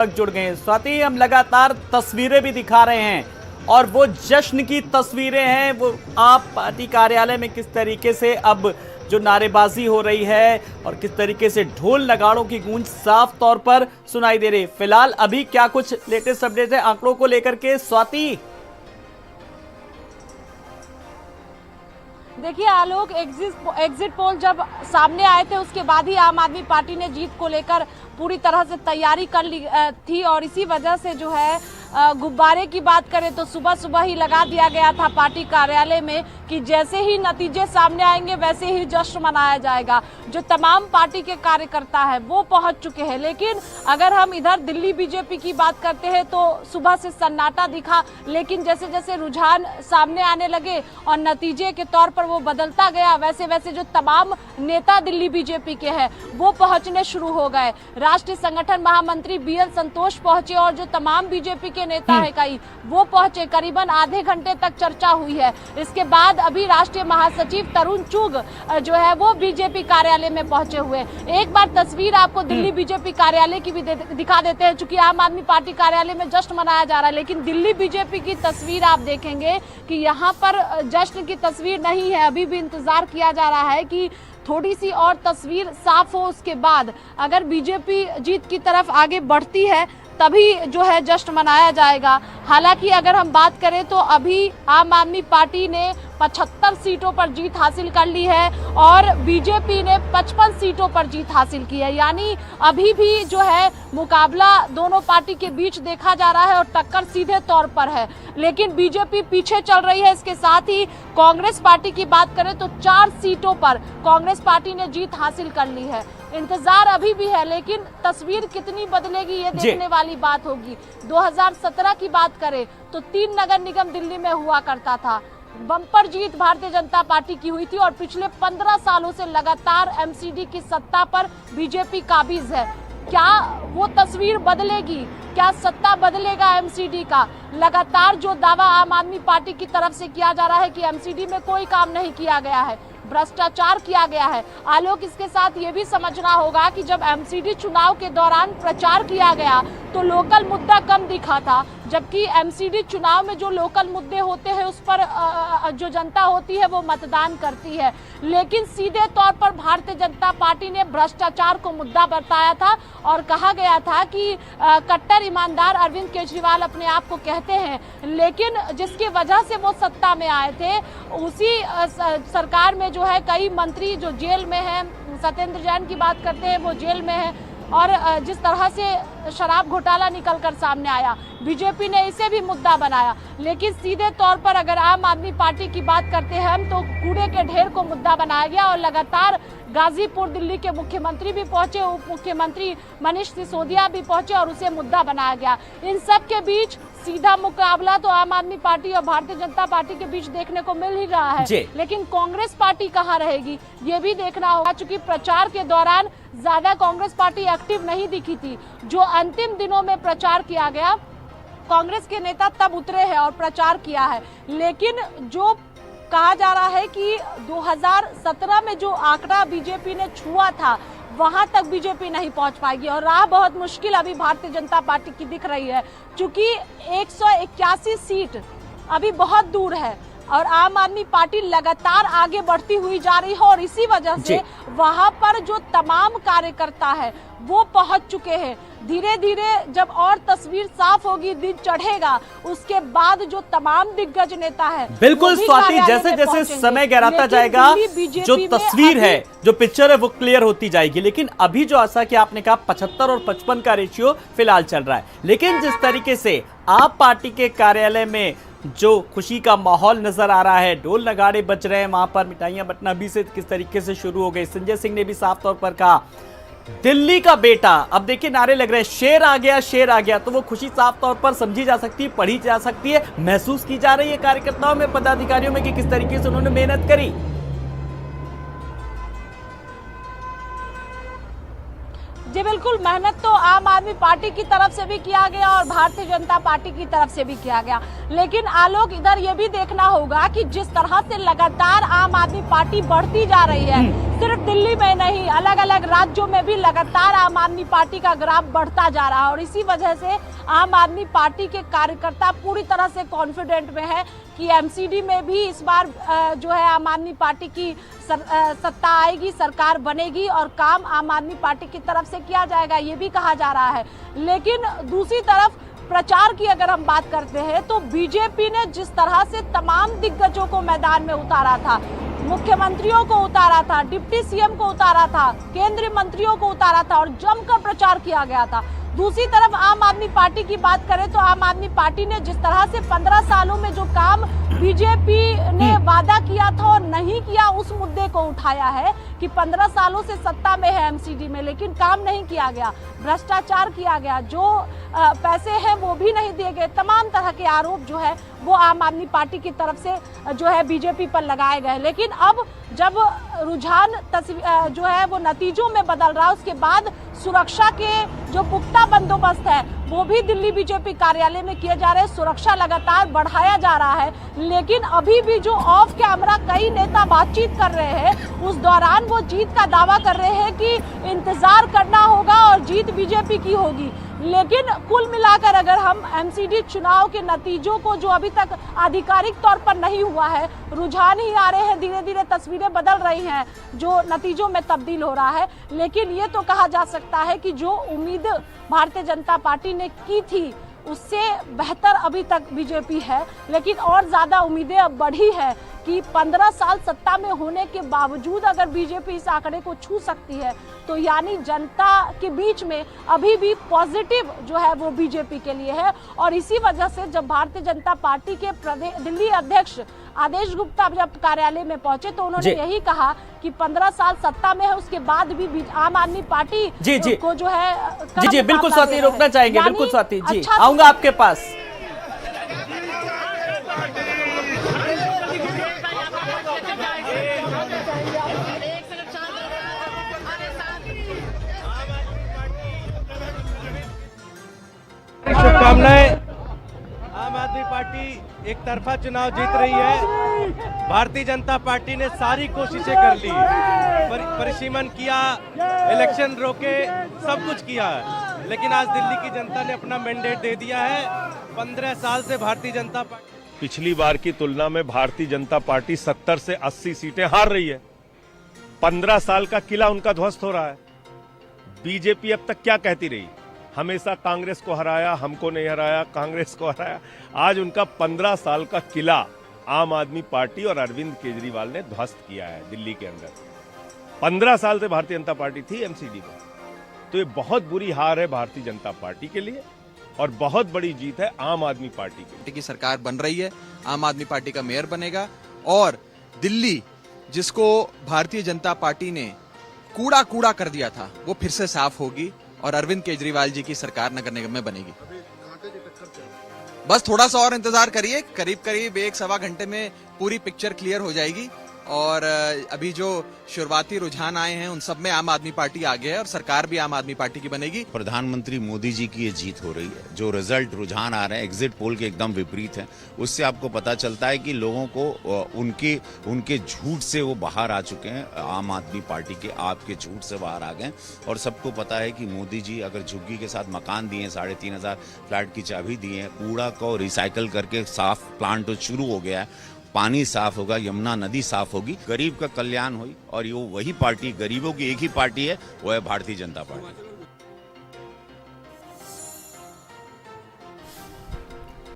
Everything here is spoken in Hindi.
जुड़ गए हैं। स्वाति, हम लगातार तस्वीरें भी दिखा रहे हैं और वो जश्न की तस्वीरें हैं। वो आप पार्टी कार्यालय में किस तरीके से अब जो नारेबाजी हो रही है और किस तरीके से ढोल नगाड़ों की गूंज साफ तौर पर सुनाई दे रही है। फिलहाल अभी क्या कुछ लेटेस्ट अपडेट है आंकड़ों को लेकर के, स्वाति? देखिए आलोक, एग्जिट पोल जब सामने आए थे उसके बाद ही आम आदमी पार्टी ने जीत को लेकर पूरी तरह से तैयारी कर ली थी और इसी वजह से जो है गुब्बारे की बात करें तो सुबह सुबह ही लगा दिया गया था पार्टी कार्यालय में कि जैसे ही नतीजे सामने आएंगे वैसे ही जश्न मनाया जाएगा। जो तमाम पार्टी के कार्यकर्ता हैं वो पहुंच चुके हैं। लेकिन अगर हम इधर दिल्ली बीजेपी की बात करते हैं तो सुबह से सन्नाटा दिखा, लेकिन जैसे जैसे रुझान सामने आने लगे और नतीजे के तौर पर वो बदलता गया, वैसे वैसे जो तमाम नेता दिल्ली बीजेपी के हैं वो पहुंचने शुरू हो गए। राष्ट्रीय संगठन महामंत्री BL संतोष पहुंचे और जो तमाम बीजेपी के नेता है कई वो पहुंचे। करीबन आधे घंटे तक चर्चा हुई है। इसके बाद अभी राष्ट्रीय महासचिव तरुण चुग जो है वो बीजेपी कार्यालय में पहुंचे हुए। एक बार तस्वीर आपको दिल्ली बीजेपी कार्यालय की भी दिखा देते हैं, चूंकि आम आदमी पार्टी कार्यालय में जश्न मनाया जा रहा है, लेकिन दिल्ली बीजेपी की तस्वीर आप देखेंगे कि यहाँ पर जश्न की तस्वीर नहीं है। अभी भी इंतजार किया जा रहा है कि थोड़ी सी और तस्वीर साफ हो, उसके बाद अगर बीजेपी जीत की तरफ आगे बढ़ती है तभी जो है जश्न मनाया जाएगा। हालांकि अगर हम बात करें तो अभी आम आदमी पार्टी ने 75 सीटों पर जीत हासिल कर ली है और बीजेपी ने 55 सीटों पर जीत हासिल की है। यानी अभी भी जो है मुकाबला दोनों पार्टी के बीच देखा जा रहा है और टक्कर सीधे तौर पर है, लेकिन बीजेपी पीछे चल रही है। इसके साथ ही कांग्रेस पार्टी की बात करें तो 4 सीटों पर कांग्रेस पार्टी ने जीत हासिल कर ली है। इंतजार अभी भी है, लेकिन तस्वीर कितनी बदलेगी ये देखने वाली बात होगी। 2017 की बात करें तो 3 नगर निगम दिल्ली में हुआ करता था। बम्पर जीत भारतीय जनता पार्टी की हुई थी और पिछले 15 सालों से लगातार MCD की सत्ता पर बीजेपी काबिज है। क्या वो तस्वीर बदलेगी? क्या सत्ता बदलेगा MCD का? लगातार जो दावा आम आदमी पार्टी की तरफ से किया जा रहा है कि MCD में कोई काम नहीं किया गया है, भ्रष्टाचार किया गया है। आलोक, इसके साथ ये भी समझना होगा कि जब MCD चुनाव के दौरान प्रचार किया गया तो लोकल मुद्दा कम दिखा था, जबकि MCD चुनाव में जो लोकल मुद्दे होते हैं उस पर जो जनता होती है वो मतदान करती है। लेकिन सीधे तौर पर भारतीय जनता पार्टी ने भ्रष्टाचार को मुद्दा बताया था और कहा गया था कि कट्टर ईमानदार अरविंद केजरीवाल अपने आप को कहते हैं, लेकिन जिसकी वजह से वो सत्ता में आए थे उसी सरकार में जो है कई मंत्री जो जेल में हैं, सत्येंद्र जैन की बात करते हैं वो जेल में है और जिस तरह से शराब घोटाला निकलकर सामने आया, बीजेपी ने इसे भी मुद्दा बनाया। लेकिन सीधे तौर पर अगर आम आदमी पार्टी की बात करते हैं हम तो कूड़े के ढेर को मुद्दा बनाया गया और लगातार गाजीपुर दिल्ली के मुख्यमंत्री भी पहुंचे, उप मुख्यमंत्री मनीष सिसोदिया भी पहुंचे और उसे मुद्दा बनाया गया। इन सब के बीच सीधा मुकाबला तो आम आदमी पार्टी और भारतीय जनता पार्टी के बीच देखने को मिल ही रहा है, लेकिन कांग्रेस पार्टी कहां रहेगी ये भी देखना होगा। चूंकि प्रचार के दौरान ज्यादा कांग्रेस पार्टी एक्टिव नहीं दिखी थी। जो अंतिम दिनों में प्रचार किया गया कांग्रेस के नेता तब उतरे हैं और प्रचार किया है, लेकिन जो कहा जा रहा है कि 2017 में जो आंकड़ा बीजेपी ने छुआ था वहां तक बीजेपी नहीं पहुंच पाएगी और राह बहुत मुश्किल अभी भारतीय जनता पार्टी की दिख रही है, क्योंकि 181 सीट अभी बहुत दूर है और आम आदमी पार्टी लगातार आगे बढ़ती हुई जा रही है और इसी वजह से वहां पर जो तमाम कार्यकर्ता है वो पहुंच चुके हैं। धीरे धीरे जब और तस्वीर साफ होगी, दिन चढ़ेगा, उसके बाद जो तमाम दिग्गज नेता है बिल्कुल स्वाति, जैसे जैसे समय गहराता जाएगा जो तस्वीर है, जो पिक्चर है वो क्लियर होती जाएगी। लेकिन अभी जो ऐसा कि आपने कहा 75 और 55 का रेशियो फिलहाल चल रहा है, लेकिन जिस तरीके से आप पार्टी के कार्यालय में जो खुशी का माहौल नजर आ रहा है, ढोल नगाड़े बज रहे हैं, वहां पर मिठाइयां बंटना भी से किस तरीके से शुरू हो गई। संजय सिंह ने भी साफ तौर पर कहा दिल्ली का बेटा, अब देखिए नारे लग रहे हैं शेर आ गया, शेर आ गया, तो वो खुशी साफ तौर पर समझी जा सकती है, पढ़ी जा सकती है, महसूस की जा रही है कार्यकर्ताओं में, पदाधिकारियों में कि किस तरीके से उन्होंने मेहनत करी। जी बिल्कुल, मेहनत तो आम आदमी पार्टी की तरफ से भी किया गया और भारतीय जनता पार्टी की तरफ से भी किया गया, लेकिन आलोक इधर ये भी देखना होगा कि जिस तरह से लगातार आम आदमी पार्टी बढ़ती जा रही है, सिर्फ दिल्ली में नहीं, अलग अलग राज्यों में भी लगातार आम आदमी पार्टी का ग्राफ बढ़ता जा रहा है और इसी वजह से आम आदमी पार्टी के कार्यकर्ता पूरी तरह से कॉन्फिडेंट में है कि एमसीडी में भी इस बार जो है आम आदमी पार्टी की सत्ता आएगी, सरकार बनेगी और काम आम आदमी पार्टी की तरफ से किया जाएगा, ये भी कहा जा रहा है। लेकिन दूसरी तरफ प्रचार की अगर हम बात करते हैं तो बीजेपी ने जिस तरह से तमाम दिग्गजों को मैदान में उतारा था, मुख्यमंत्रियों को उतारा था, डिप्टी सीएम को उतारा था, केंद्रीय मंत्रियों को उतारा था और जमकर प्रचार किया गया था। दूसरी तरफ आम आदमी पार्टी की बात करें तो आम आदमी पार्टी ने जिस तरह से 15 सालों में जो काम बीजेपी ने वादा किया था और नहीं किया, उस मुद्दे को उठाया है कि 15 सालों से सत्ता में है एमसीडी में, लेकिन काम नहीं किया गया, भ्रष्टाचार किया गया, जो पैसे हैं वो भी नहीं दिए गए। तमाम तरह के आरोप जो है वो आम आदमी पार्टी की तरफ से जो है बीजेपी पर लगाए गए। लेकिन अब जब रुझान जो है वो नतीजों में बदल रहा है, उसके बाद सुरक्षा के जो पुख्ता बंदोबस्त है वो भी दिल्ली बीजेपी कार्यालय में किए जा रहे हैं, सुरक्षा लगातार बढ़ाया जा रहा है। लेकिन अभी भी जो ऑफ कैमरा कई नेता बातचीत कर रहे हैं, उस दौरान वो जीत का दावा कर रहे हैं कि इंतजार करना होगा और जीत बीजेपी की होगी। लेकिन कुल मिलाकर अगर हम एमसीडी चुनाव के नतीजों को, जो अभी तक आधिकारिक तौर पर नहीं हुआ है, रुझान ही आ रहे हैं, धीरे धीरे तस्वीरें बदल रही हैं, जो नतीजों में तब्दील हो रहा है। लेकिन ये तो कहा जा सकता है कि जो उम्मीद भारतीय जनता पार्टी ने की थी उससे बेहतर अभी तक बीजेपी है। लेकिन और ज्यादा उम्मीदें अब बढ़ी है कि 15 साल सत्ता में होने के बावजूद अगर बीजेपी इस आंकड़े को छू सकती है तो यानी जनता के बीच में अभी भी पॉजिटिव जो है वो बीजेपी के लिए है। और इसी वजह से जब भारतीय जनता पार्टी के दिल्ली अध्यक्ष आदेश गुप्ता जब कार्यालय में पहुंचे तो उन्होंने यही कहा कि 15 साल सत्ता में है, उसके बाद भी आम आदमी पार्टी को जो है जी बिल्कुल स्वाति, रोकना चाहेंगे, बिल्कुल स्वाति जी, आऊंगा आपके पास। शुभकामनाएं। आम आदमी पार्टी एक तरफा चुनाव जीत रही है। भारतीय जनता पार्टी ने सारी कोशिशें कर ली, परिसीमन किया, इलेक्शन रोके, सब कुछ किया, लेकिन आज दिल्ली की जनता ने अपना मैंडेट दे दिया है। 15 साल से भारतीय जनता पार्टी, पिछली बार की तुलना में भारतीय जनता पार्टी 70 से 80 सीटें हार रही है। 15 साल का किला उनका ध्वस्त हो रहा है। बीजेपी अब तक क्या कहती रही? हमेशा कांग्रेस को हराया, हमको नहीं हराया, कांग्रेस को हराया। आज उनका 15 साल का किला आम आदमी पार्टी और अरविंद केजरीवाल ने ध्वस्त किया है दिल्ली के अंदर। 15 साल से भारतीय जनता पार्टी थी एमसीडी में, तो ये बहुत बुरी हार है भारतीय जनता पार्टी के लिए और बहुत बड़ी जीत है आम आदमी पार्टी के। की सरकार बन रही है, आम आदमी पार्टी का मेयर बनेगा और दिल्ली जिसको भारतीय जनता पार्टी ने कूड़ा कूड़ा कर दिया था वो फिर से साफ होगी और अरविंद केजरीवाल जी की सरकार नगर निगम में बनेगी। बस थोड़ा सा और इंतजार करिए, करीब करीब 1-1.25 घंटे में पूरी पिक्चर क्लियर हो जाएगी और अभी जो शुरुआती रुझान आए हैं उन सब में आम आदमी पार्टी आगे है और सरकार भी आम आदमी पार्टी की बनेगी। प्रधानमंत्री मोदी जी की ये जीत हो रही है। जो रिजल्ट रुझान आ रहे हैं एग्जिट पोल के एकदम विपरीत हैं, उससे आपको पता चलता है कि लोगों को उनके झूठ से वो बाहर आ चुके हैं। आम आदमी पार्टी के आपके झूठ से बाहर आ गए और सबको पता है कि मोदी जी अगर झुग्गी के साथ मकान दिए, 3,500 फ्लैट की चाबी दी है, कूड़ा को रिसाइकल करके साफ प्लांट शुरू हो गया है, पानी साफ होगा, यमुना नदी साफ होगी, गरीब का कल्याण हुई और ये वही पार्टी, गरीबों की एक ही पार्टी है, वो है भारतीय जनता पार्टी।